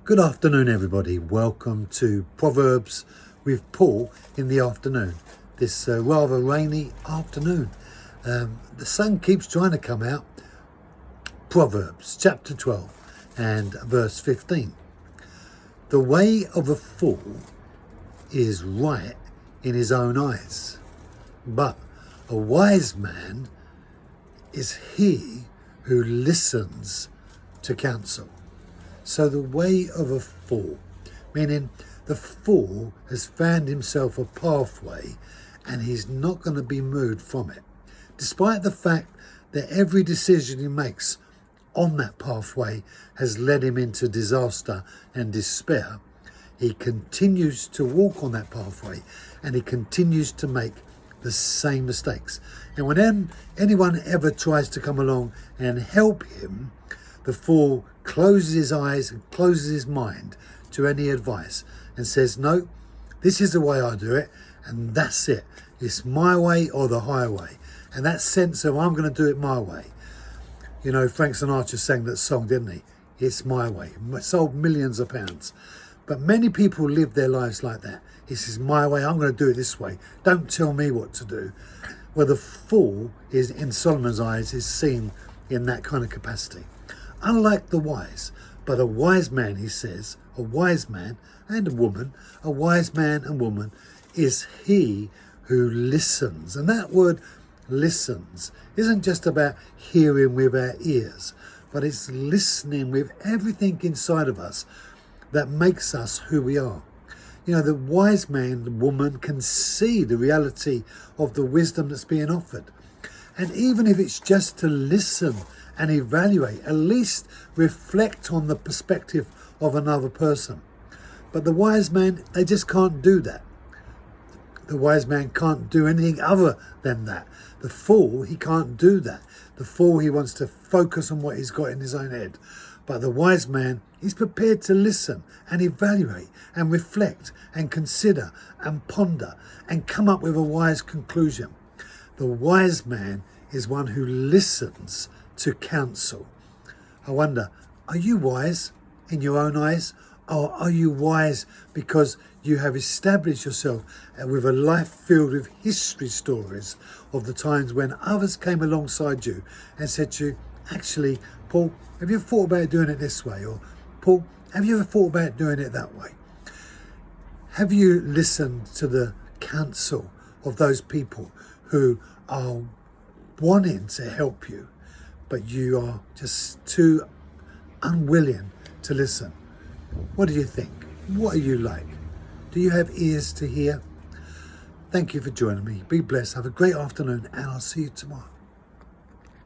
Good afternoon, everybody. Welcome to Proverbs with Paul in the afternoon. This rather rainy afternoon. The sun keeps trying to come out. Proverbs chapter 12 and verse 15. The way of a fool is right in his own eyes, but a wise man is he who listens to counsel. So the way of a fool, meaning the fool has found himself a pathway and he's not going to be moved from it. Despite the fact that every decision he makes on that pathway has led him into disaster and despair, he continues to walk on that pathway and he continues to make the same mistakes. And when anyone ever tries to come along and help him, the fool closes his eyes and closes his mind to any advice and says, no, this is the way I do it, and that's it. It's my way or the highway. And that sense of I'm going to do it my way. You know, Frank Sinatra sang that song, didn't he? It's my way. It sold millions of pounds. But many people live their lives like that. This is my way. I'm going to do it this way. Don't tell me what to do. Well, the fool is, in Solomon's eyes, is seen in that kind of capacity. Unlike the wise, but a wise man, he says, a wise man and a woman, a wise man and woman is he who listens. And that word listens isn't just about hearing with our ears, but it's listening with everything inside of us that makes us who we are. You know, the wise man, the woman can see the reality of the wisdom that's being offered. And even if it's just to listen and evaluate, at least reflect on the perspective of another person. But the wise man, they just can't do that. The wise man can't do anything other than that. The fool, he can't do that. The fool, he wants to focus on what he's got in his own head. But the wise man, he's prepared to listen and evaluate and reflect and consider and ponder and come up with a wise conclusion. The wise man is one who listens to counsel. I wonder, are you wise in your own eyes? Or are you wise because you have established yourself with a life filled with history stories of the times when others came alongside you and said to you, actually, Paul, have you ever thought about doing it this way? Or, Paul, have you ever thought about doing it that way? Have you listened to the counsel of those people who are wanting to help you, but you are just too unwilling to listen? What do you think? What are you like? Do you have ears to hear? Thank you for joining me. Be blessed. Have a great afternoon, and I'll see you tomorrow.